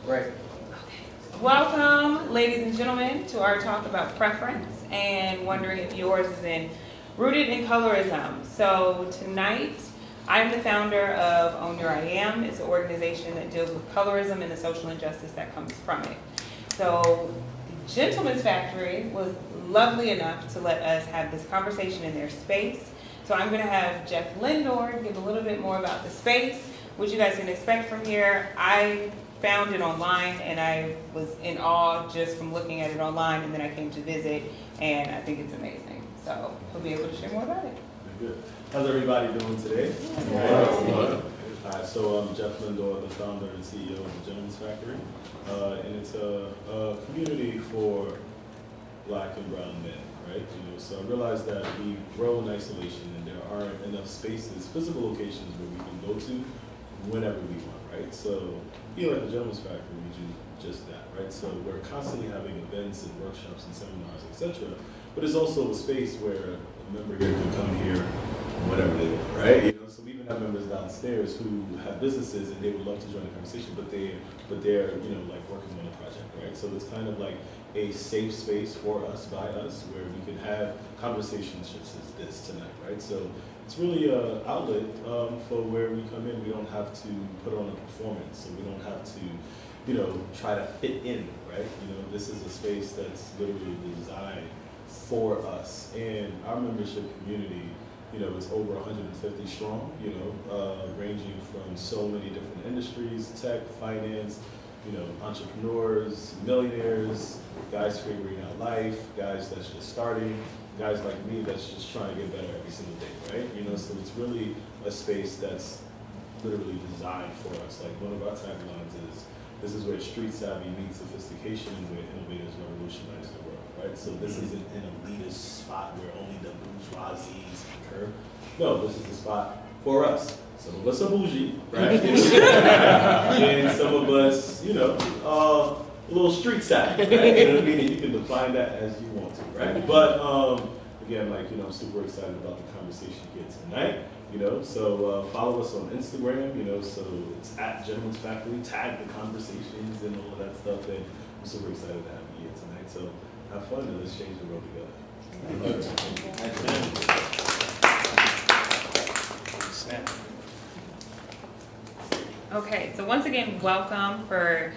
Right. Welcome, ladies and gentlemen, to our talk about preference and wondering if yours is rooted in colorism. So tonight, I'm the founder of Own Your I Am. It's an organization that deals with colorism and the social injustice that comes from it. So the Gentleman's Factory was lovely enough to let us have this conversation in their space. So I'm going to have Jeff Lindor give a little bit more about the space, what you guys can expect from here. I found it online and I was in awe just from looking at it online, and then I came to visit, and I think it's amazing. So we'll be able to share more about it. Good. How's everybody doing today? So I'm Jeff Lindor, the founder and CEO of the Gentleman's Factory, and it's a community for Black and brown men, right? So I realized that we grow in isolation and there aren't enough spaces, physical locations where we can go to whenever we want, right? So here at the Gentleman's Factory, we do just that, right? So we're constantly having events and workshops and seminars, etc. But it's also a space where a member here can come here whenever they want, right? So we even have members downstairs who have businesses and they would love to join the conversation, but they're like working on a project, right? So it's kind of like a safe space for us, by us, where we can have conversations just as this tonight, right? So it's really an outlet for where we come in. We don't have to put on a performance, so we don't have to, try to fit in, right? This is a space that's literally designed for us, and our membership community, it's over 150 strong, ranging from so many different industries, tech, finance, entrepreneurs, millionaires, guys figuring out life, guys that's just starting, guys like me that's just trying to get better every single day, right? So it's really a space that's literally designed for us. Like one of our taglines is, this is where street savvy meets sophistication and where innovators revolutionize the world, right? So this isn't an elitist spot where only the bourgeoisies occur. No, this is a spot for us. Some of us are bougie, right? And some of us, a little street savvy, right? You know what I mean? And you can define that as you want to, right? But again, I'm super excited about the conversation here tonight. So follow us on Instagram, so it's at Gentleman's Factory, tag the conversations and all of that stuff, and I'm super excited to have you here tonight. So have fun and let's change the world together. Snap. Okay, so once again, welcome for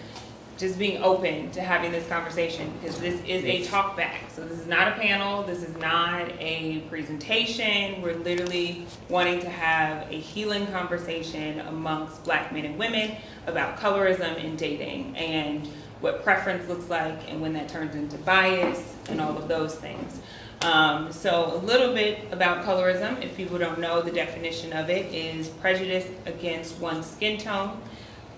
just being open to having this conversation, because this is a talk back. So this is not a panel, this is not a presentation. We're literally wanting to have a healing conversation amongst Black men and women about colorism in dating and what preference looks like and when that turns into bias and all of those things. So a little bit about colorism. If people don't know, the definition of it is prejudice against one's skin tone,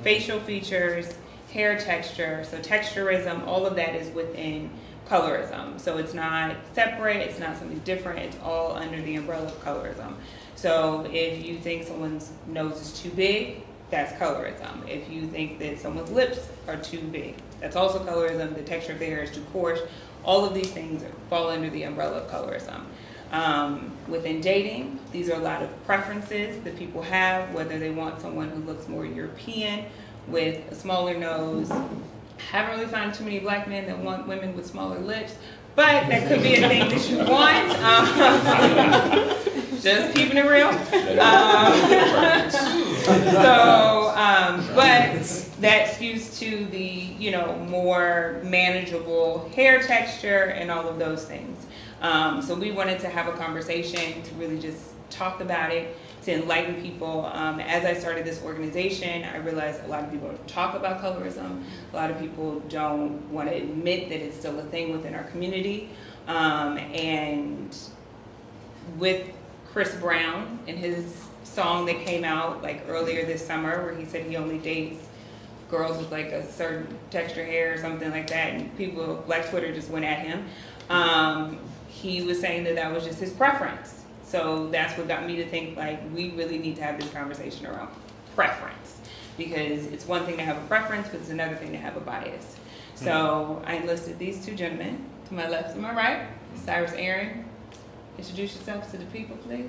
facial features, hair texture. So texturism, all of that is within colorism. So it's not separate, it's not something different, it's all under the umbrella of colorism. So if you think someone's nose is too big, that's colorism. If you think that someone's lips are too big, that's also colorism. The texture of the hair is too coarse. All of these things fall under the umbrella of colorism. Within dating, these are a lot of preferences that people have, whether they want someone who looks more European with a smaller nose. Haven't really found too many Black men that want women with smaller lips, but that could be a thing that you want. Just keeping it real. But that skews to the, more manageable hair texture and all of those things. So we wanted to have a conversation to really just talk about it, to enlighten people. As I started this organization, I realized a lot of people don't talk about colorism. A lot of people don't want to admit that it's still a thing within our community. And with Chris Brown and his song that came out earlier this summer, where he said he only dates girls with a certain texture hair or something like that, and people, Black Twitter just went at him. He was saying that was just his preference. So that's what got me to think we really need to have this conversation around preference, because it's one thing to have a preference, but it's another thing to have a bias. So I enlisted these two gentlemen to my left and my right. Cyrus, Aaron, introduce yourselves to the people, please.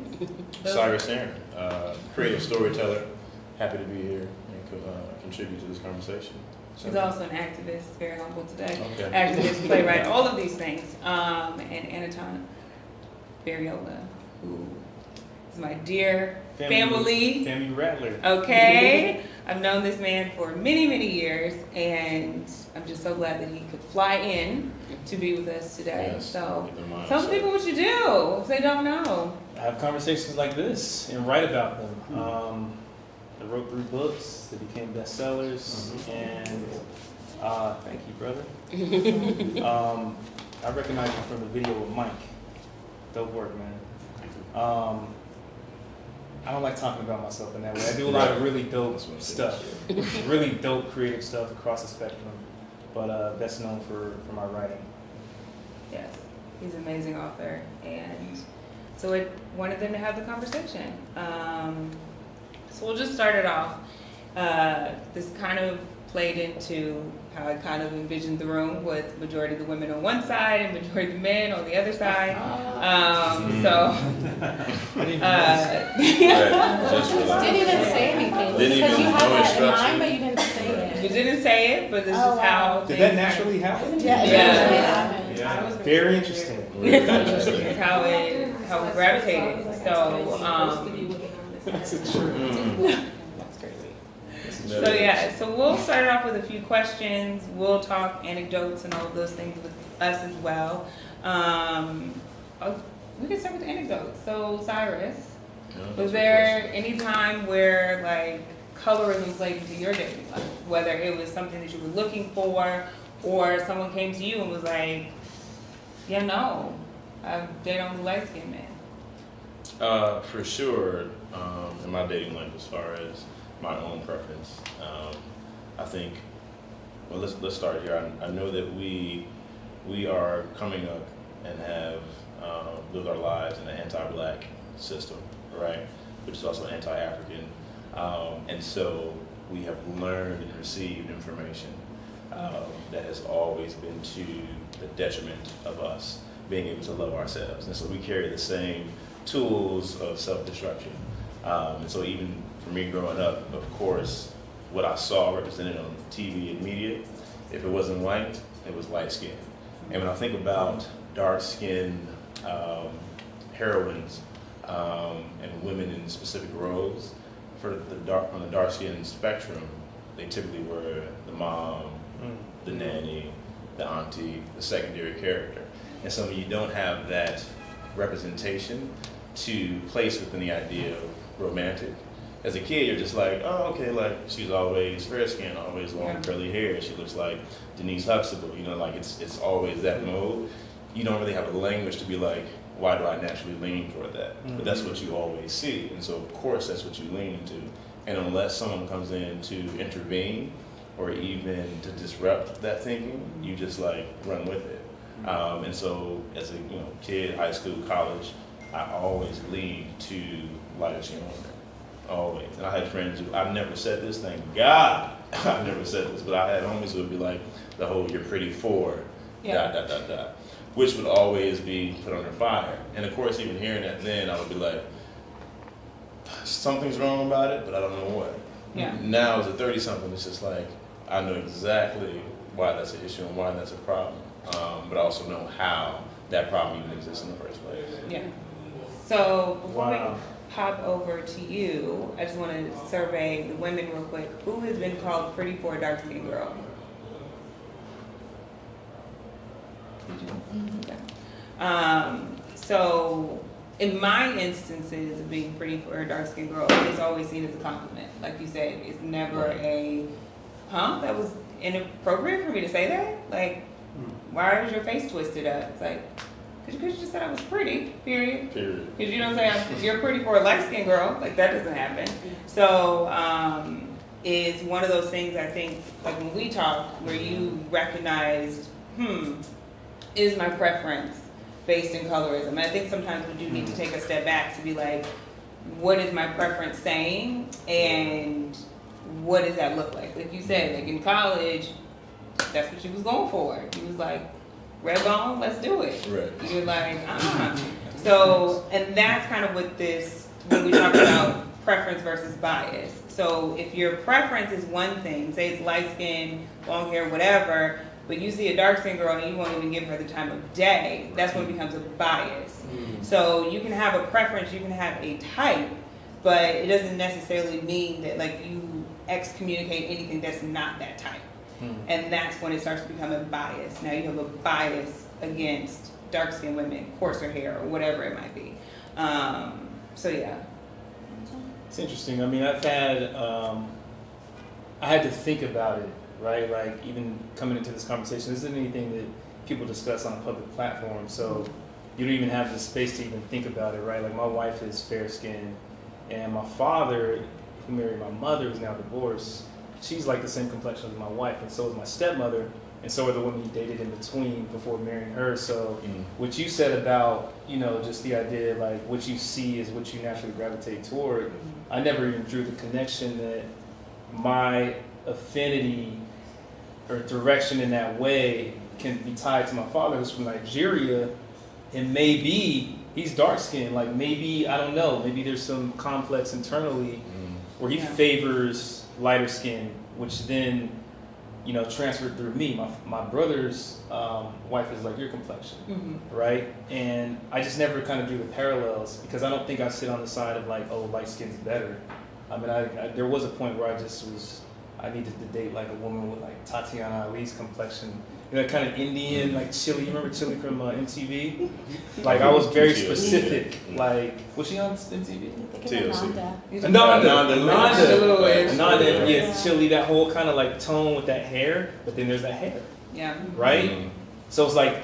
Cyrus Aaron, creative storyteller, happy to be here and contribute to this conversation. He's also an activist, very humble today. Okay. Activist, playwright, all of these things. And Enitan Bereola, who is my dear family. Family rattler. Okay. I've known this man for many, many years, and I'm just so glad that he could fly in to be with us today. Yes, So, keep in mind, tell so- people what you do if they don't know. I have conversations like this and write about them. I wrote 3 books that became bestsellers, and thank you, brother. I recognize you from the video with Mike. Dope work, man. I don't like talking about myself in that way. I do a lot of really dope stuff, really dope creative stuff across the spectrum, but best known for my writing. Yes, he's an amazing author, and so I wanted them to have the conversation. So we'll just start it off. This kind of played into how I kind of envisioned the room with majority of the women on one side and majority of the men on the other side. Just relax. Didn't even say anything. Didn't Because even you had know that in instruction. mind, but you didn't say it. You didn't say it, but this Oh, is how wow. Did things that naturally happen? Yeah. Yeah. Yeah. Very interesting. This is how we gravitated. That's a true. That's crazy. So yeah, so we'll start it off with a few questions. We'll talk anecdotes and all of those things with us as well. We can start with anecdotes. So Cyrus, was there any time where like colorism played into your dating life? Whether it was something that you were looking for, or someone came to you and was like, "Yeah, no, I date only light-skinned men." For sure, in my dating life, as far as my own preference, I think. Well, let's start here. I know that we are coming up and have lived our lives in an anti-black system, right? Which is also anti-African, and so we have learned and received information that has always been to the detriment of us being able to love ourselves, and so we carry the same tools of self-destruction. And so even for me growing up, of course, what I saw represented on TV and media, if it wasn't white, it was light skin. And when I think about dark-skinned heroines and women in specific roles, on the dark-skinned spectrum, they typically were the mom, the nanny, the auntie, the secondary character. And so when you don't have that representation to place within the idea of romantic, as a kid, you're just like, oh, okay, like she's always fair skin, always long curly hair. She looks like Denise Huxtable, like it's always that mode. You don't really have a language to be like, why do I naturally lean toward that? But that's what you always see, and so of course that's what you lean into. And unless someone comes in to intervene or even to disrupt that thinking, you just like run with it. And so as a kid, high school, college, I always leaned to lighter skin women. Always. And I had friends who, I've never said this, thank God, I've never said this, but I had homies who would be like, the whole "you're pretty for," ... which would always be put under fire. And of course, even hearing that then, I would be like, something's wrong about it, but I don't know what. Yeah. Now, as a 30-something, it's just like, I know exactly why that's an issue and why that's a problem, but I also know how that problem even exists in the first place. Yeah. So before Wow. we hop over to you, I just want to survey the women real quick. Who has been called pretty for a dark-skinned girl? Did you? Okay. So in my instances of being pretty for a dark-skinned girl, it's always seen as a compliment. Like you said, it's never that was inappropriate for me to say that? Like, why is your face twisted up? It's like, because you just said I was pretty, period. Period. Because you know what I'm saying? You're pretty for a light-skinned girl. Like, that doesn't happen. So, is one of those things I think, like when we talk, where you recognized, is my preference based in colorism? And I think sometimes we do need to take a step back to be like, what is my preference saying? And what does that look like? Like you said, like in college, that's what she was going for. She was like, red bone, let's do it. Right. You're like, So, and that's kind of what this, when we talk about preference versus bias. So if your preference is one thing, say it's light skin, long hair, whatever, but you see a dark skinned girl and you won't even give her the time of day, that's when it becomes a bias. So you can have a preference, you can have a type, but it doesn't necessarily mean that like you excommunicate anything that's not that type. And that's when it starts to become a bias. Now you have a bias against dark skinned women, coarser hair, or whatever it might be. So yeah. It's interesting. I mean, I had to think about it, right? Like even coming into this conversation, this isn't anything that people discuss on a public platform, so you don't even have the space to even think about it, right? Like my wife is fair skinned, and my father, who married my mother, who's now divorced, she's like the same complexion as my wife, and so is my stepmother, and so are the women he dated in between before marrying her. So what you said about, just the idea like what you see is what you naturally gravitate toward, I never even drew the connection that my affinity or direction in that way can be tied to my father, who's from Nigeria, and maybe he's dark skinned, like maybe, I don't know, maybe there's some complex internally where he favors lighter skin, which then transferred through me. My brother's wife is like your complexion, right? And I just never kind of drew the parallels because I don't think I sit on the side of like, oh, light skin's better. I mean, there was a point where I needed to date like a woman with like Tatiana Ali's complexion, kind of Indian, like Chili. You remember Chili from MTV? Like I was very specific. Like, was she on MTV? Nanda, yes, Chili. That whole kind of like tone with that hair, but then there's that hair. Yeah. Right. So it's like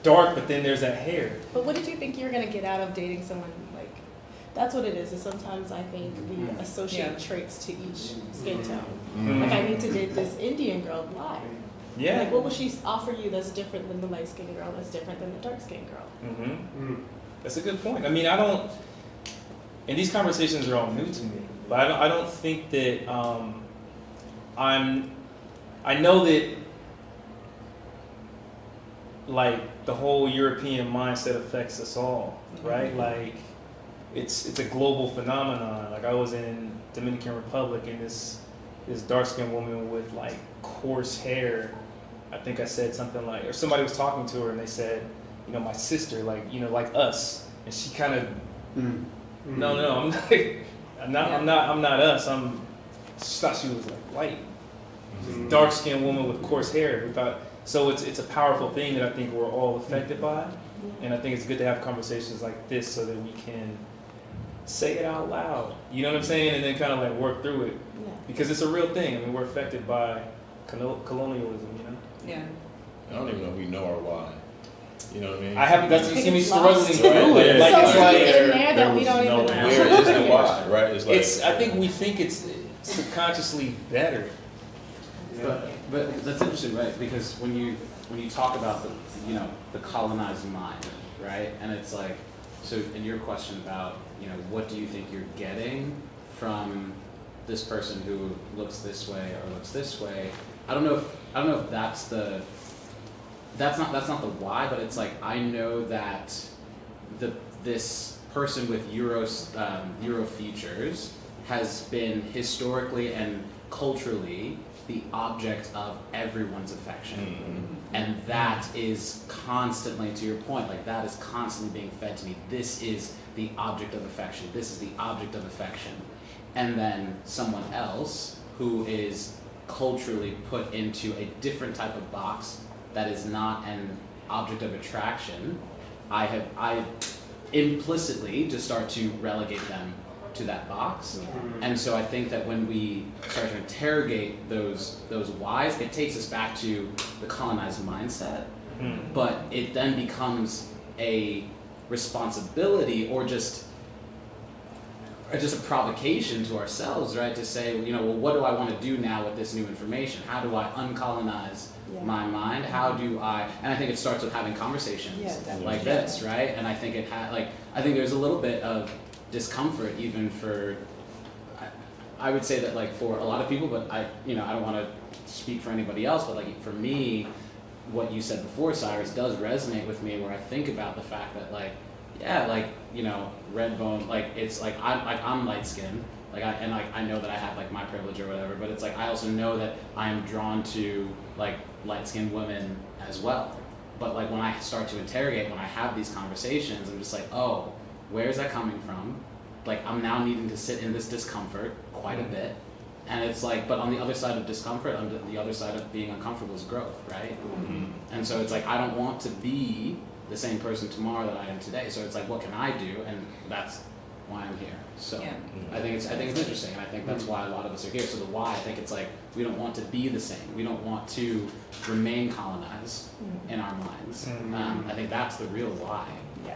dark, but then there's that hair. But what did you think you were gonna get out of dating someone like? That's what it is. Is sometimes I think we associate traits to each skin tone. Like I need to date this Indian girl. Why? Yeah. Like what will she offer you that's different than the light skinned girl? That's different than the dark skinned girl? That's a good point. I mean, and these conversations are all new to me, but I don't think that I know that like the whole European mindset affects us all, right? Like it's a global phenomenon. Like I was in Dominican Republic and this dark-skinned woman with like coarse hair, I think I said something like, or somebody was talking to her and they said, my sister, like, like us. And she kind of, no, I'm not us. She thought she was like white. Dark-skinned woman with coarse hair. So it's a powerful thing that I think we're all affected by. And I think it's good to have conversations like this so that we can say it out loud. You know what I'm saying? And then kind of like work through it. Yeah. Because it's a real thing. I mean, we're affected by colonialism, Yeah. I don't even know if we know our why. You know what I mean? I haven't. That's you see me struggling through it. Like so it's like in there that we don't even know. Where is the why? Right? It's like I think we think it's subconsciously better. But that's interesting, right? Because when you talk about the colonized mind, right? And it's like, so in your question about what do you think you're getting from this person who looks this way or looks this way? I don't know if that's not the why, but it's like I know that this person with Euro features has been historically and culturally the object of everyone's affection. And that is constantly, to your point, like that is constantly being fed to me. This is the object of affection. This is the object of affection. And then someone else who is culturally put into a different type of box that is not an object of attraction, I implicitly just start to relegate them to that box. And so I think that when we start to interrogate those whys, it takes us back to the colonized mindset, but it then becomes a responsibility or just a provocation to ourselves, right? To say, well, what do I want to do now with this new information? How do I uncolonize my mind? How do I? And I think it starts with having conversations like this, right? And I think I think there's a little bit of discomfort even for. I would say that like for a lot of people, but I don't want to speak for anybody else, but like for me, what you said before, Cyrus, does resonate with me. Where I think about the fact that like yeah, like, you know, red bone, like it's like I'm light skinned, I know that I have like my privilege or whatever, but it's like I also know that I'm drawn to like light skinned women as well. But like when I start to interrogate, when I have these conversations, I'm just like, oh, where is that coming from? Like I'm now needing to sit in this discomfort quite a bit. And it's like, but on the other side of discomfort, on the other side of being uncomfortable is growth, right? Mm-hmm. And so it's like, I don't want to be the same person tomorrow that I am today. So it's like, what can I do? And that's why I'm here. So Yeah. I think it's interesting, and I think that's why a lot of us are here. So the why, I think it's like, we don't want to be the same. We don't want to remain colonized in our minds. I think that's the real why. Yeah.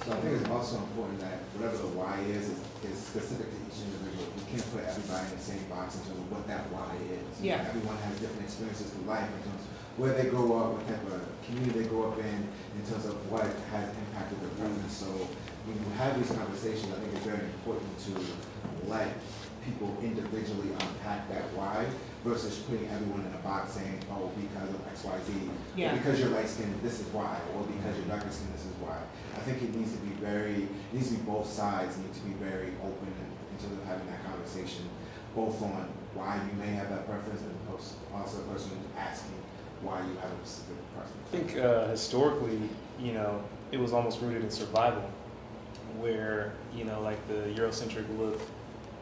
So I think it's also important that whatever the why is specific to each individual. You can't put everybody in the same box in terms of what that why is. Yeah. Everyone has different experiences through life in terms of where they grow up, what type of community they grow up in terms of what has impacted their brain. So when you have these conversations, I think it's very important to let people individually unpack that why versus putting everyone in a box saying, oh, because of X, Y, Z, Yeah. or because you're light skinned, this is why, or because you're darker skinned, this is why. I think it needs to be both sides need to be very open in terms of having that conversation, both on why you may have that preference and also a person asking why you have a specific preference. I think historically, you know, it was almost rooted in survival, where, you know, like the Eurocentric look,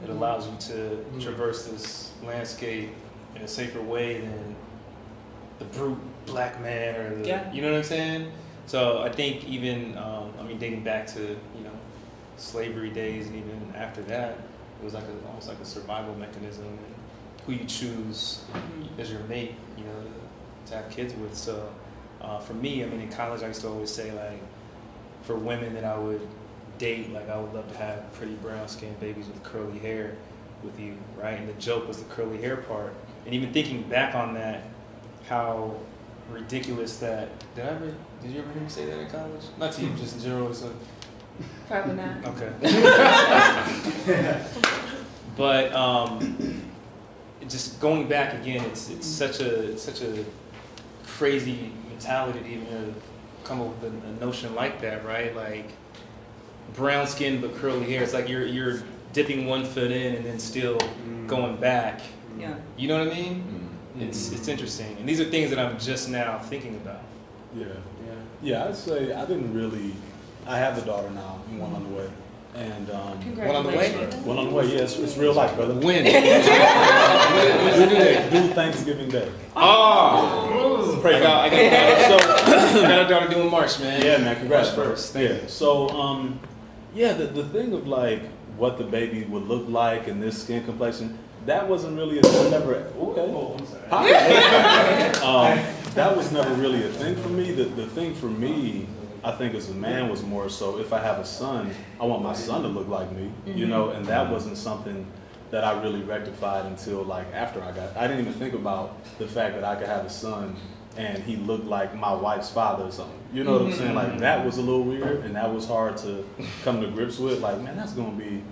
it allows you to traverse this landscape in a safer way than the brute black man or the, you know what I'm saying? So I think even, dating back to, you know, slavery days and even after that, it was like almost like a survival mechanism, and who you choose as your mate, you know, to have kids with. So for me, I mean, in college, I used to always say, like, for women that I would date, like, I would love to have pretty brown-skinned babies with curly hair with you, right? And the joke was the curly hair part. And even thinking back on that, how ridiculous that, did you ever hear me say that in college? Not to you, just in general. So. Probably not. Okay. But just going back again, it's such a crazy mentality to even come up with a notion like that, right? Like brown skin but curly hair. It's like you're dipping one foot in and then still going back. Yeah. You know what I mean? It's interesting, and these are things that I'm just now thinking about. Yeah. I'd say I have a daughter now and one on the way. And one on the way? One on the way, yeah, it's real life, brother. When? Do Thanksgiving Day. Oh! Pray for I got a daughter doing March, man. Yeah, man, congrats first. Yeah. So the thing of like what the baby would look like and this skin complexion, that wasn't really that was never really a thing for me. The thing for me, I think as a man, was more so if I have a son, I want my son to look like me, you know, and that wasn't something that I really rectified until like after I didn't even think about the fact that I could have a son and he looked like my wife's father or something. You know what I'm saying? Like that was a little weird and that was hard to come to grips with. Like, man, that's gonna be,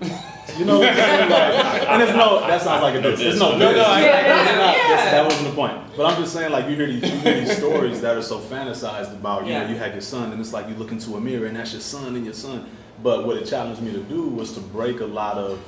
you know what I'm saying? Like, and that sounds like a diss. It's no, that wasn't the point. But I'm just saying, like, you hear these stories that are so fantasized about, you know, you had your son and it's like you look into a mirror and that's your son and your son. But what it challenged me to do was to break a lot of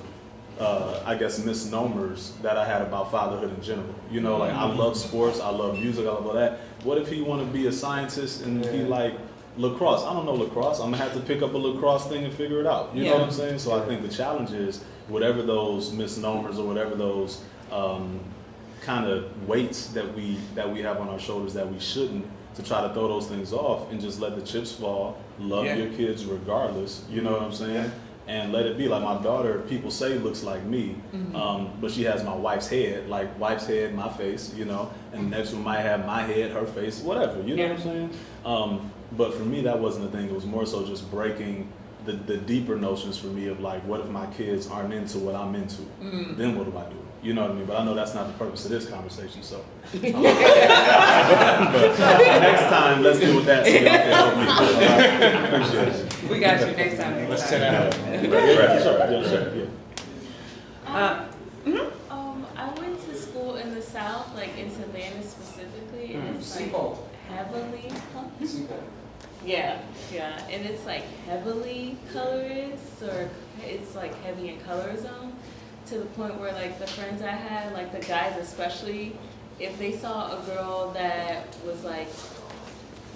misnomers that I had about fatherhood in general. You know, like I love sports, I love music, I love all that. What if he want to be a scientist and he like lacrosse? I don't know lacrosse. I'm gonna have to pick up a lacrosse thing and figure it out. You know what I'm saying? So I think the challenge is whatever those misnomers or whatever those kind of weights that we have on our shoulders that we shouldn't, to try to throw those things off and just let the chips fall. Love your kids regardless. You know what I'm saying? And let it be. Like my daughter, people say looks like me, but she has my wife's head, like wife's head, my face, you know, and the next one might have my head, her face, whatever, you know what I'm saying? But for me, that wasn't the thing. It was more so just breaking the deeper notions for me of like, what if my kids aren't into what I'm into? Then what do I do? You know what I mean? But I know that's not the purpose of this conversation, so. But next time, let's deal with that so y'all can help me. Appreciate it. We got you next time. Let's set out. I went to school in the South, like in Savannah specifically, and it's like heavily. Yeah, and it's like heavily colorist, or it's like heavy in colorism, to the point where like the friends I had, like the guys especially, if they saw a girl that was like,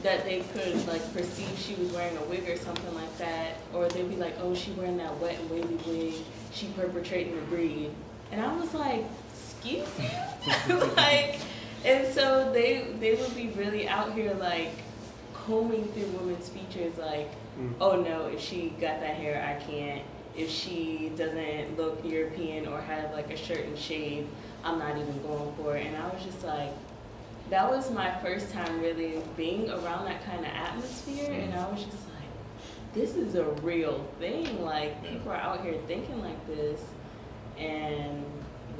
that they could like perceive she was wearing a wig or something like that, or they'd be like, oh, she wearing that wet and wavy wig, she perpetrating the breed. And I was like, excuse you? Like, and so they would be really out here like combing through women's features like, oh no, if she got that hair, I can't. If she doesn't look European or have like a shirt and shade, I'm not even going for it. And I was just like, that was my first time really being around that kind of atmosphere, and I was just like, this is a real thing. Like, people are out here thinking like this, and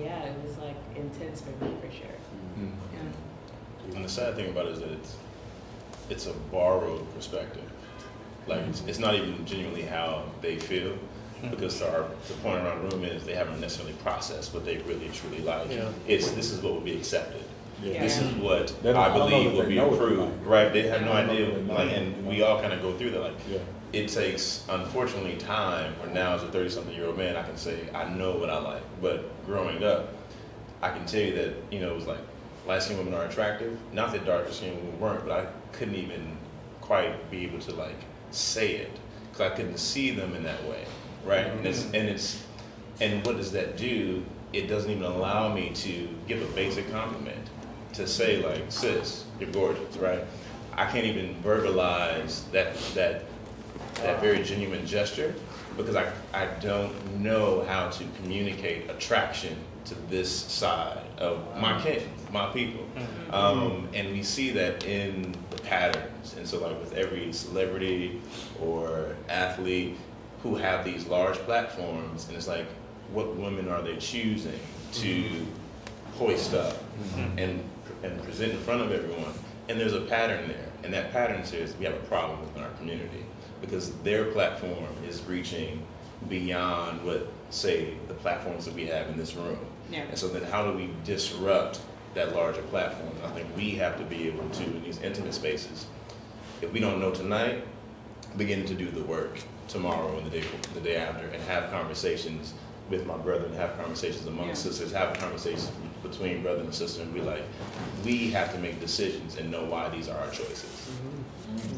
yeah, it was like intense for me for sure. Mm-hmm. And the sad thing about it is that it's a borrowed perspective. Like, it's not even genuinely how they feel, because the point around the room is they haven't necessarily processed what they really truly like. Yeah. This is what will be accepted. Yeah. This is what They don't- I I don't know believe that will they be know what they approved, like. right? They have no I don't know idea, that they know like, what they and like. we all kind of go through that. Like, Yeah. it takes, unfortunately, time. Or now as a 30-something-year-old man, I can say I know what I like. But growing up, I can tell you that it was like light-skinned women are attractive. Not that darker-skinned women weren't, but I couldn't even quite be able to like say it because I couldn't see them in that way, right? And what does that do? It doesn't even allow me to give a basic compliment, to say like, sis, you're gorgeous, right? I can't even verbalize that very genuine gesture because I don't know how to communicate attraction to this side of my kin, my people. And we see that in the patterns. And so like with every celebrity or athlete who have these large platforms, and it's like, what women are they choosing to hoist up and present in front of everyone? And there's a pattern there. And that pattern says we have a problem within our community because their platform is reaching beyond what, say, the platforms that we have in this room. Yeah. And so then how do we disrupt that larger platform? I think we have to be able to, in these intimate spaces, if we don't know tonight, begin to do the work tomorrow and the day after, and have conversations with my brother, and have conversations amongst sisters, have conversations between brother and sister, and be like, we have to make decisions and know why these are our choices.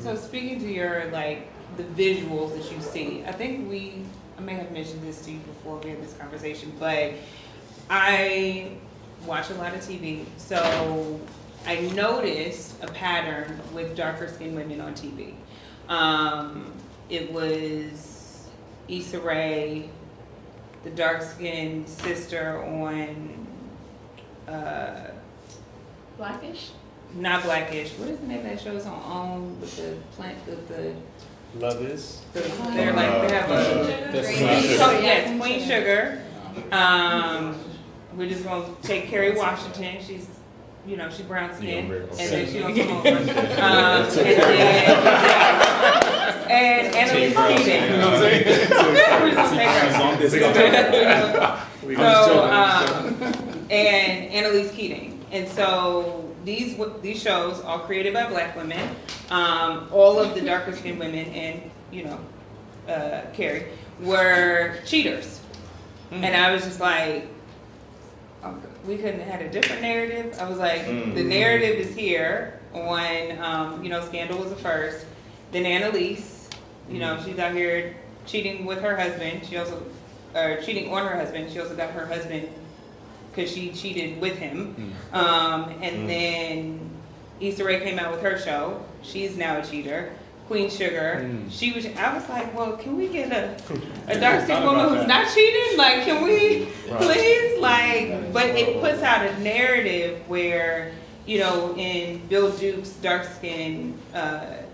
So speaking to your like the visuals that you see, I think I may have mentioned this to you before we had this conversation, but I watch a lot of TV, so I noticed a pattern with darker skinned women on TV. It was Issa Rae, the dark skinned sister on Blackish? not Blackish. What is the name of that show? It's on with the plant with the Love is. they're like they have a yes, Queen Sugar. We're just gonna take Kerry Washington. She's she's brown skinned, and then she'll come over. And Annalise Keating. We're just and Annalise Keating. And so these shows all created by Black women. All of the darker skinned women and Carrie were cheaters. And I was just like, we couldn't have had a different narrative. I was like, the narrative is here on Scandal was the first. Then Annalise, she's out here cheating with her husband. She also cheating on her husband. She also got her husband because she cheated with him. And then Issa Rae came out with her show. She's now a cheater. Queen Sugar. I was like, well, can we get a dark skinned woman who's not cheating? Like, can we please? Like, but it puts out a narrative where, in Bill Duke's Dark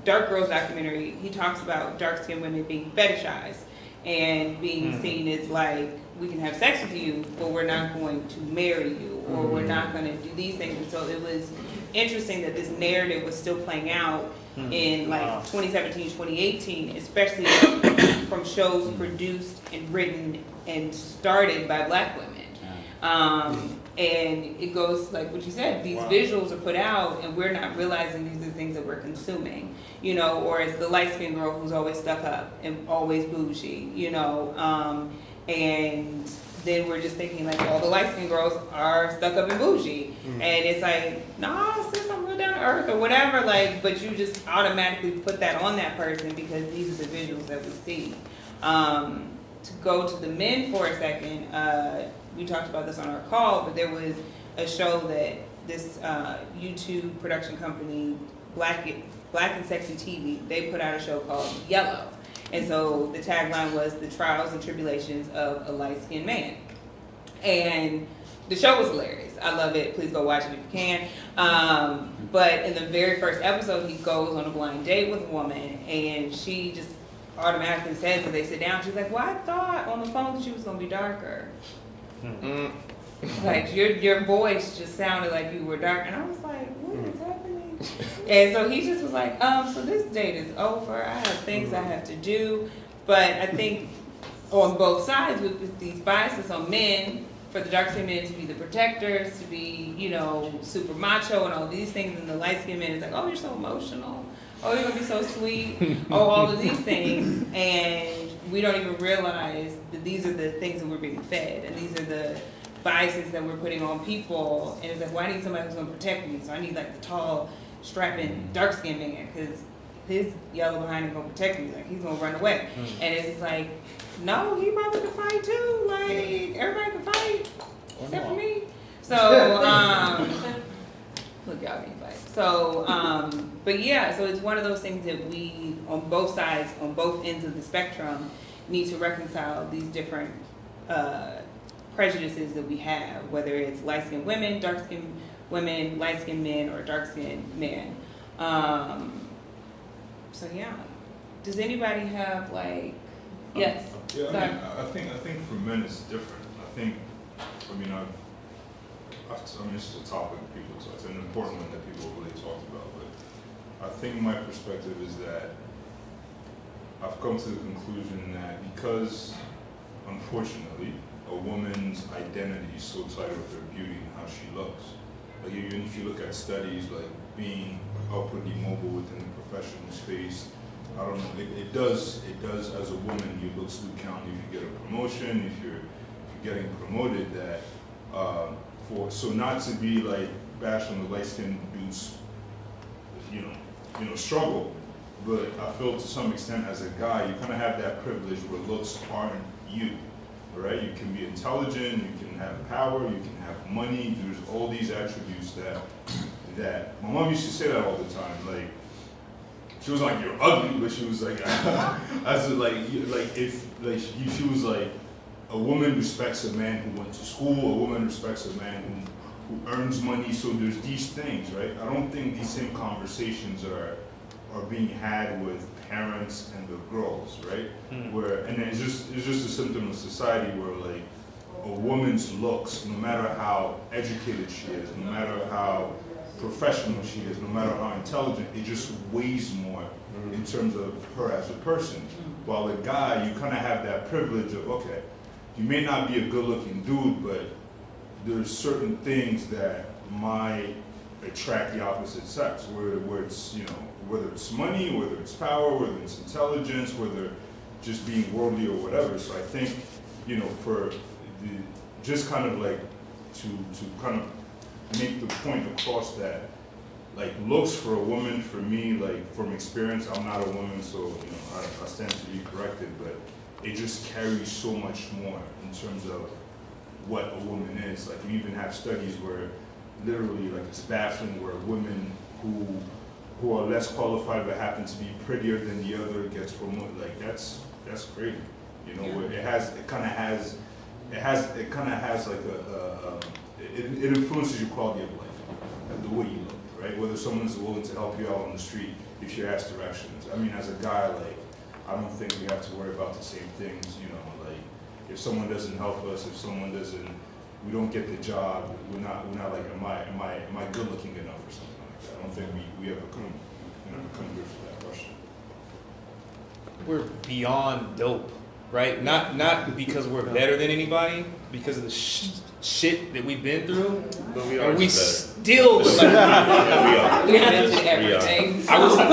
Girls documentary, he talks about dark skinned women being fetishized and being seen as like, we can have sex with you, but we're not going to marry you, or we're not going to do these things. And so it was interesting that this narrative was still playing out in like 2017, 2018, especially from shows produced and written and started by Black women. And it goes like what you said, these visuals are put out and we're not realizing these are the things that we're consuming, you know, or it's the light-skinned girl who's always stuck up and always bougie, you know, and then we're just thinking like all the light-skinned girls are stuck up and bougie. And it's like, nah, sis, I'm real down to earth or whatever, like, but you just automatically put that on that person because these are the visuals that we see. To go to the men for a second, we talked about this on our call, but there was a show that this YouTube production company, Black and Sexy TV, they put out a show called Yellow. And so the tagline was the trials and tribulations of a light-skinned man. And the show was hilarious. I love it. Please go watch it if you can. But in the very first episode, he goes on a blind date with a woman, and she just automatically says when they sit down, she's like, well, I thought on the phone she was going to be darker. Like, your voice just sounded like you were dark. And I was like, what is happening? And so he just was like, so this date is over. I have things I have to do. But I think on both sides with these biases on men, for the dark-skinned men to be the protectors, to be, you know, super macho and all these things, and the light-skinned men is like, oh, you're so emotional. Oh, you're going to be so sweet. Oh, all of these things. And we don't even realize that these are the things that we're being fed. And these are the biases that we're putting on people. And it's like, well, I need somebody who's going to protect me. So I need like the tall, strapping, dark-skinned man. Because his yellow behind him going to protect me. Like, he's going to run away. And it's just like, no, he probably can fight too. Like, everybody can fight. Except for me. So, look, y'all can fight. So, but yeah, so it's one of those things that we, on both sides, on both ends of the spectrum, need to reconcile these different prejudices that we have, whether it's light-skinned women, dark-skinned women, light-skinned men, or dark-skinned men. So yeah, does anybody have like, yes? Yeah, Sorry. I think for men it's different. I mean, this is a topic people talk. It's an important one that people really talk about. But I think my perspective is that I've come to the conclusion that because, unfortunately, a woman's identity is so tied with her beauty and how she looks. Like even if you look at studies like being upwardly mobile within the professional space, I don't know. It does as a woman. Your looks do count. If you get a promotion, if you're getting promoted, that so not to be like bash on the light skinned dudes, struggle. But I feel to some extent as a guy, you kind of have that privilege where looks aren't you, right? You can be intelligent, you can have power, you can have money. There's all these attributes that my mom used to say that all the time. Like, she was like, "You're ugly," but she was like, she was like, a woman respects a man who went to school. A woman respects a man who earns money. So there's these things, right? I don't think these same conversations are being had with parents and the girls, right? And it's just a symptom of society where like a woman's looks, no matter how educated she is, no matter how professional she is, no matter how intelligent, it just weighs more in terms of her as a person. While a guy, you kind of have that privilege of, okay, you may not be a good-looking dude, but there's certain things that might attract the opposite sex, where it's, whether it's money, whether it's power, whether it's intelligence, whether just being worldly or whatever. So I think, for just kind of like to kind of make the point across that, like looks for a woman, for me, like from experience, I'm not a woman, so I stand to be corrected, but it just carries so much more in terms of what a woman is. Like we even have studies where literally like it's baffling where women who are less qualified but happen to be prettier than the other gets promoted. Like that's crazy. Where it kind of has like it influences your quality of life, the way you look, right? Whether someone's willing to help you out on the street if you're asked directions. I mean, as a guy, like I don't think we have to worry about the same things. Like if someone doesn't help us, we don't get the job. We're not like, am I good looking enough or something like that? I don't think we ever come good for that question. We're beyond dope, right? Not because we're better than anybody, because of the shit that we've been through, But we are and we just still look like better. We mentioned everything. I was at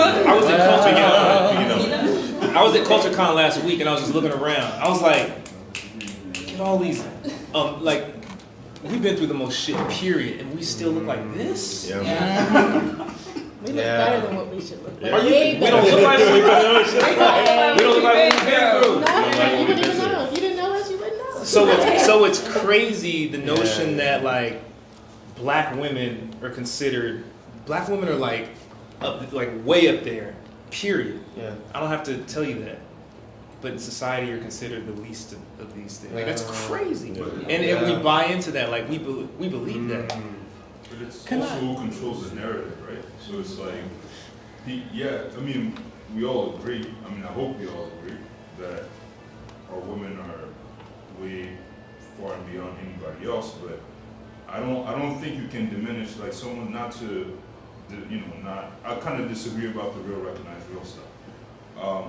You know. I was at CultureCon last week, and I was just looking around. I was like, look at all these, like, we've been through the most shit, period, and we still look like this? Yeah. We look Yeah. better than what we should look like. Are you, we don't look like what we've been through. We don't look like what we've been through. No, like you what wouldn't we even did know. If you didn't know us, you wouldn't know. So it's crazy, the notion that, like, black women are considered, black women are like way up there, period. Yeah. I don't have to tell you that. But in society, you're considered the least of these things. Like, that's crazy. Yeah. And we buy into that. Like, we believe that. But it's also who controls the narrative, right? So it's like, I mean, we all agree, I mean, I hope we all agree that our women are way far and beyond anybody else, but I don't think you can diminish, like, someone not to, I kind of disagree about the real recognize real stuff.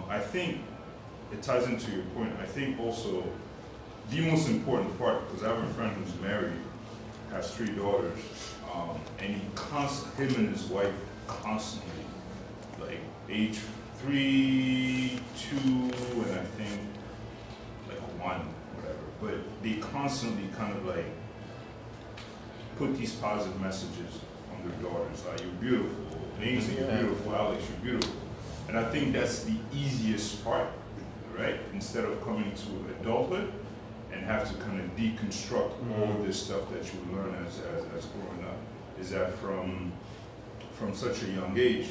I think it ties into your point. I think also the most important part, because I have a friend who's married, has 3 daughters, and him and his wife constantly, like, age 3, 2, and I think like 1, whatever. But they constantly kind of like put these positive messages on their daughters, like, you're beautiful, Ainsley, you're beautiful, Alex, you're beautiful. And I think that's the easiest part, right? Instead of coming to adulthood and have to kind of deconstruct all this stuff that you learn as growing up, is that from such a young age.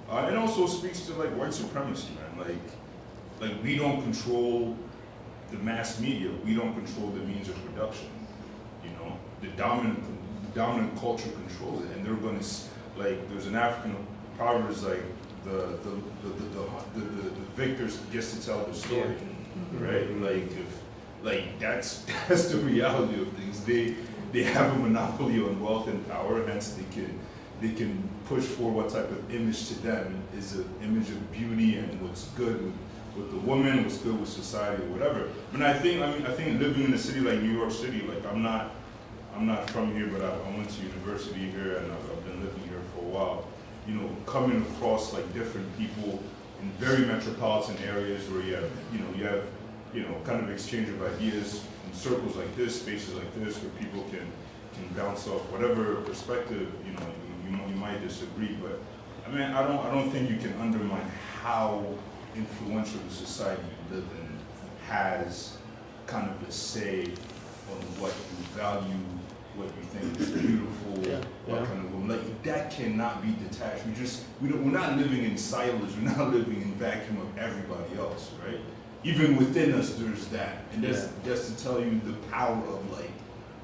It also speaks to, like, white supremacy, man. Like we don't control the mass media. We don't control the means of production. You know, the dominant culture controls it, and they're going to, like, there's an African proverb is like the victor gets to tell the story, right? Like that's the reality of things. They have a monopoly on wealth and power, hence they can push for what type of image to them is an image of beauty and what's good with the woman, what's good with society, or whatever. I think living in a city like New York City, like, I'm not from here, but I went to university here and I've been living here for a while. You know, coming across, like, different people in very metropolitan areas where you have kind of exchange of ideas in circles like this, spaces like this, where people can bounce off whatever perspective, you might disagree, but I mean, I don't think you can undermine how influential the society you live in has kind of a say on what you value, what you think is beautiful, what kind of woman. Like, that cannot be detached. We're not living in silos. We're not living in vacuum of everybody else, right? Even within us, there's that, and that's to tell you the power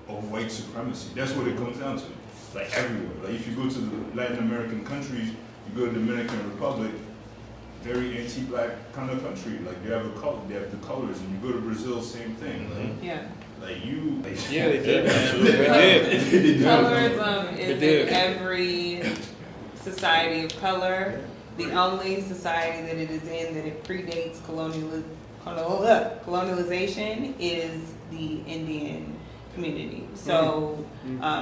of white supremacy. That's what it comes down to. Like, everywhere. Like, if you go to the Latin American countries, you go to Dominican Republic, very anti-black kind of country. Like, they have the Colorism. You go to Brazil, same thing. They did. Colorism is in every society of color. The only society that it is in that it predates colonialization is the Indian community. So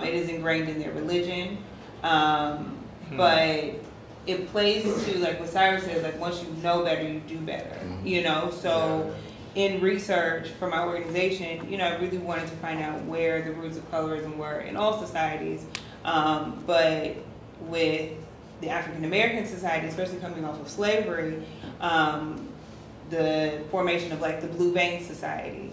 it is ingrained in their religion. But it plays to, like what Cyrus says, like, once you know better, you do better. You know, so in research for my organization, I really wanted to find out where the roots of colorism were in all societies. But with the African American society, especially coming off of slavery, the formation of, like, the Blue Vein Society.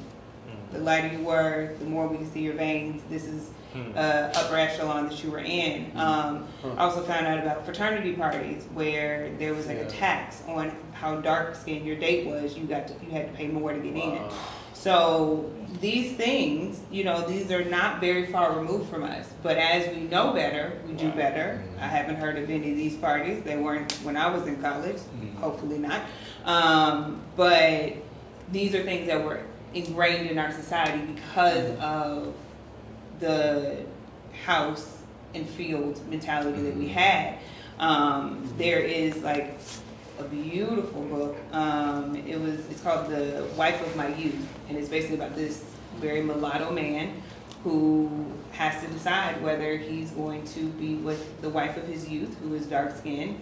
The lighter you were, the more we can see your veins. This is upper echelon that you were in. I also found out about fraternity parties where there was, like, a tax on how dark skinned your date was. You had to pay more to get in. So these things, these are not very far removed from us. But as we know better, we do better. I haven't heard of any of these parties. They weren't when I was in college. Hopefully not. But these are things that were ingrained in our society because of the house and field mentality that we had. There is, like, a beautiful book. It's called The Wife of My Youth, and it's basically about this very mulatto man who has to decide whether he's going to be with the wife of his youth, who is dark-skinned,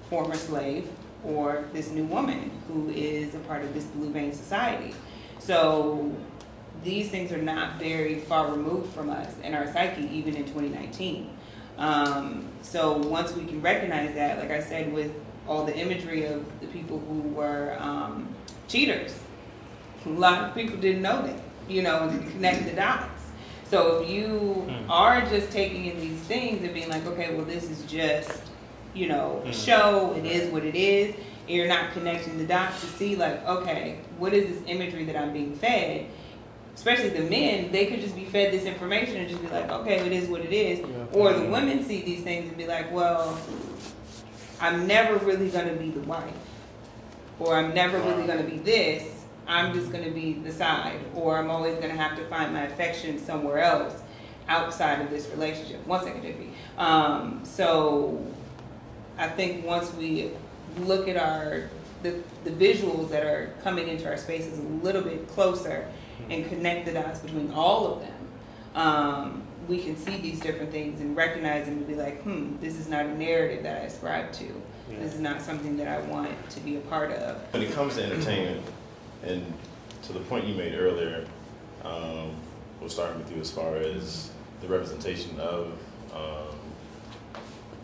former slave, or this new woman who is a part of this blue vein society. So these things are not very far removed from us in our psyche, even in 2019. So once we can recognize that, like I said, with all the imagery of the people who were cheaters, a lot of people didn't know that, and connect the dots. So if you are just taking in these things and being like, okay, well, this is just, a show, it is what it is, and you're not connecting the dots to see like, okay, what is this imagery that I'm being fed? Especially the men, they could just be fed this information and just be like, okay, it is what it is. Or the women see these things and be like, well, I'm never really going to be the wife. Or I'm never really going to be this. I'm just going to be the side. Or I'm always going to have to find my affection somewhere else outside of this relationship. One second, JP. So I think once we look at the visuals that are coming into our spaces a little bit closer and connect the dots between all of them, we can see these different things and recognize them and be like, this is not a narrative that I ascribe to. Yeah. This is not something that I want to be a part of. When it comes to entertainment, and to the point you made earlier, we'll start with you as far as the representation of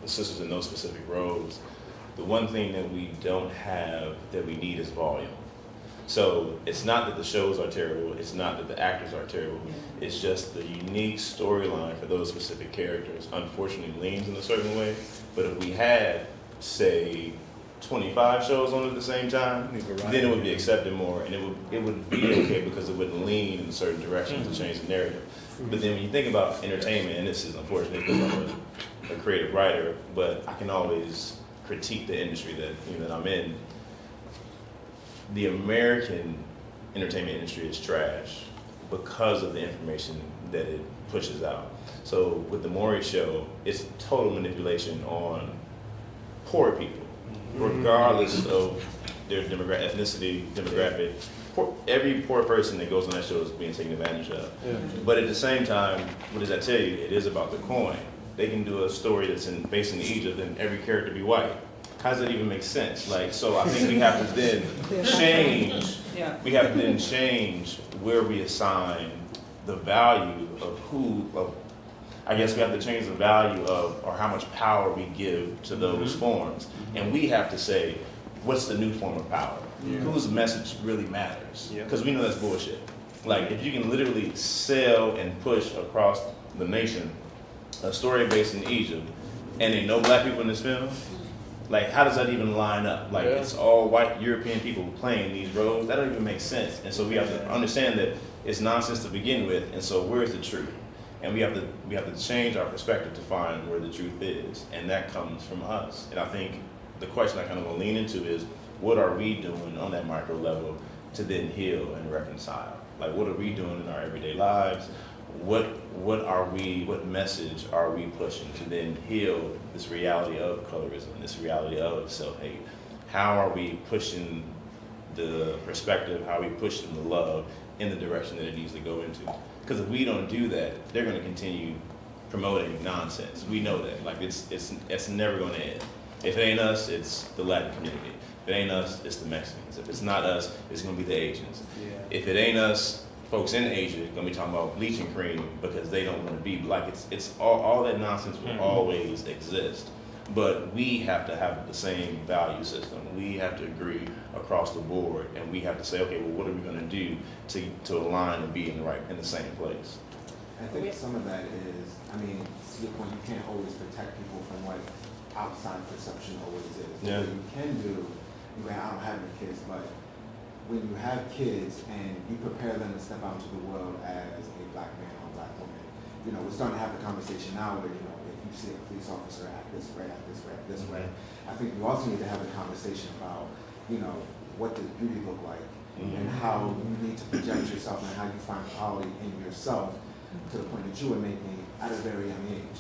the sisters in those specific roles. The one thing that we don't have that we need is volume. So it's not that the shows are terrible, it's not that the actors are terrible, it's just the unique storyline for those specific characters unfortunately leans in a certain way. But if we had, say, 25 shows on at the same time, then it would be accepted more, and it would be okay because it wouldn't lean in a certain direction to change the narrative. But then when you think about entertainment, and this is unfortunate because I'm a creative writer, but I can always critique the industry that I'm in. The American entertainment industry is trash because of the information that it pushes out. So with the Maury show, it's total manipulation on poor people, regardless of their ethnicity, demographic. Every poor person that goes on that show is being taken advantage of. Yeah. But at the same time, what does that tell you? It is about the coin. They can do a story that's based in Egypt and every character be white. How does that even make sense? So I think we have to then change. We have to then change where we assign the value of I guess we have to change the value of, or how much power we give to those forms. And we have to say, what's the new form of power? Whose message really matters? Because we know that's bullshit. Like, if you can literally sell and push across the nation a story based in Egypt, and there ain't no black people in this film, like, how does that even line up? Like, it's all white European people playing these roles. That don't even make sense. And so we have to understand that it's nonsense to begin with. And so where's the truth? And we have to change our perspective to find where the truth is. And that comes from us. And I think the question I kind of want to lean into is, what are we doing on that micro level to then heal and reconcile? Like, what are we doing in our everyday lives? What message are we pushing to then heal this reality of colorism, this reality of self-hate? How are we pushing the perspective, how are we pushing the love in the direction that it needs to go into? Because if we don't do that, they're going to continue promoting nonsense. We know that. Like, it's never going to end. If it ain't us, it's the Latin community. If it ain't us, it's the Mexicans. If it's not us, it's going to be the Asians. If it ain't us, folks in Asia are going to be talking about bleaching cream because they don't want to be like, it's all that nonsense will always exist. But we have to have the same value system. We have to agree across the board, and we have to say, okay, well, what are we going to do to align and be in the same place? I think some of that is, I mean, to your point, you can't always protect people from what outside perception always is. What you can do, I don't have any kids, but when you have kids and you prepare them to step out into the world as a black man or a black woman, we're starting to have the conversation now where, if you see a police officer act this way, act this way, act this way, I think you also need to have a conversation about, what does beauty look like and how you need to project yourself and how you find quality in yourself to the point that you were making at a very young age.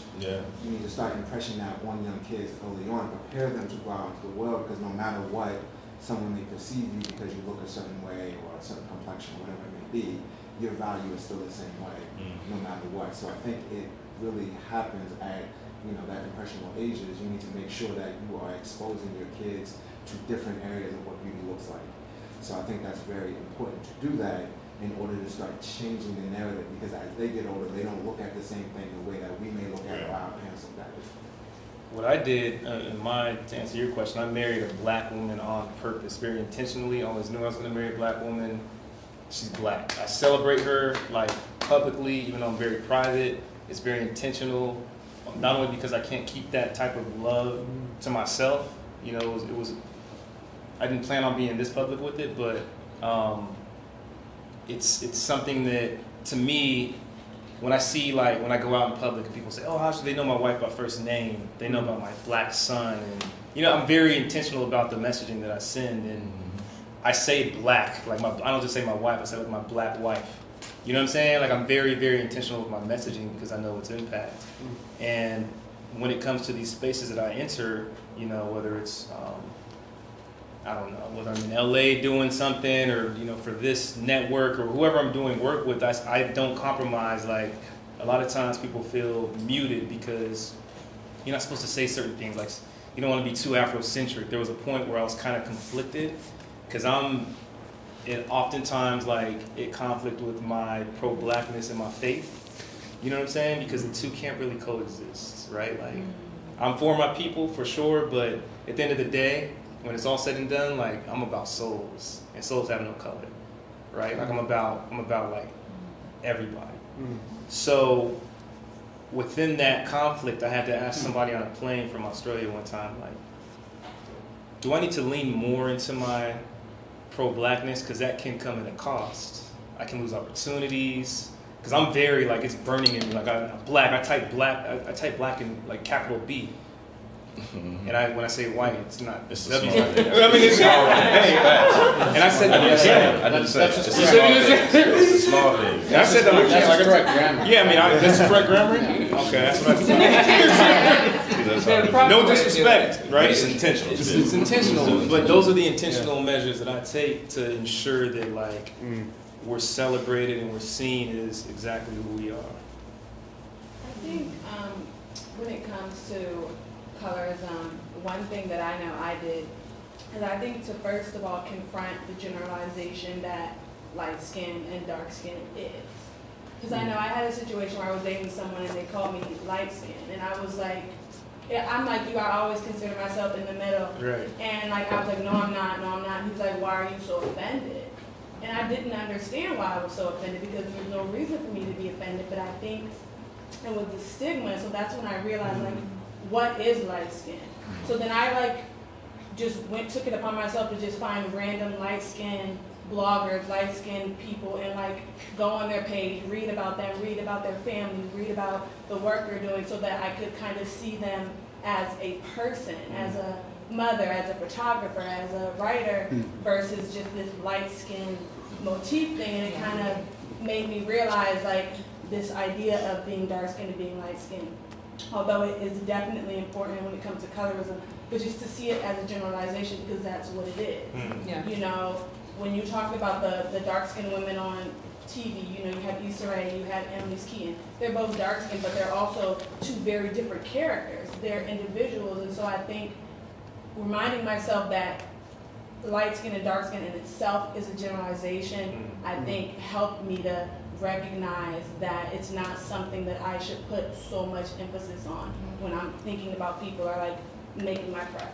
You need to start impressing that on young kids early on, prepare them to go out into the world, because no matter what someone may perceive you because you look a certain way or a certain complexion, whatever it may be, your value is still the same way, no matter what. So I think it really happens at, you know, that impressionable ages. You need to make sure that you are exposing your kids to different areas of what beauty looks like. So I think that's very important to do that in order to start changing the narrative, because as they get older, they don't look at the same thing the way that we may look at our parents look at it. What I did, to answer your question, I married a black woman on purpose, very intentionally. I always knew I was going to marry a black woman. She's black. I celebrate her like publicly, even though I'm very private. It's very intentional, not only because I can't keep that type of love to myself. You know, it was I didn't plan on being this public with it, but it's something that, to me, when I see, like, when I go out in public and people say, oh, how should they know my wife by first name? They know about my black son. And, you know, I'm very intentional about the messaging that I send. And I say black, like, I don't just say my wife, I say like my black wife. You know what I'm saying? Like, I'm very, very intentional with my messaging because I know its impact. And when it comes to these spaces that I enter, you know, whether it's, I don't know, whether I'm in LA doing something or, you know, for this network or whoever I'm doing work with, I don't compromise. Like, a lot of times people feel muted because you're not supposed to say certain things. Like, you don't want to be too Afrocentric. There was a point where I was kind of conflicted because oftentimes, like, it conflict with my pro-blackness and my faith. You know what I'm saying? Because the two can't really coexist, right? Like, I'm for my people for sure, but at the end of the day, when it's all said and done, like, I'm about souls, and souls have no color, right? Like, I'm about like everybody. So within that conflict, I had to ask somebody on a plane from Australia one time, like, do I need to lean more into my pro-blackness? Because that can come at a cost. I can lose opportunities. Because I'm very, like, it's burning in me. Like, I'm black. I type black in, like, capital B. And when I say white, it's not. It's W. a small thing. I mean, it's small. Hey, and I said that on camera. I didn't say it's a small thing. It's a small thing. And I said that on camera. That's correct grammar. Yeah, I mean, that's correct grammar? Okay, that's what I No disrespect, right? It's intentional. It's intentional. But those are the intentional measures that I take to ensure that, like, we're celebrated and we're seen as exactly who we are. I think when it comes to colorism, one thing that I know I did is I think to first of all confront the generalization that light skin and dark skin is. Because I know I had a situation where I was dating someone and they called me light skin, and I was like, yeah, I'm like you, I always consider myself in the middle. Right. And like I was like, no I'm not. And he was like, why are you so offended? And I didn't understand why I was so offended because there was no reason for me to be offended, but I think it was the stigma. So that's when I realized, like, what is light skin? So then I, like, just took it upon myself to just find random light skin bloggers, light skin people, and, like, go on their page, read about them, read about their families, read about the work they're doing, so that I could kind of see them as a person, as a mother, as a photographer, as a writer, versus just this light skin motif thing. And it kind of made me realize, like, this idea of being dark skinned and being light skinned, although it is definitely important when it comes to colorism, but just to see it as a generalization because that's what it is. Yeah. You know, when you talk about the dark skinned women on TV, you know, you have Issa Rae, you have Emily Keaton. They're both dark skinned, but they're also two very different characters. They're individuals, and so I think reminding myself that light skin and dark skin in itself is a generalization, I think helped me to recognize that it's not something that I should put so much emphasis on when I'm thinking about people or like making my preference.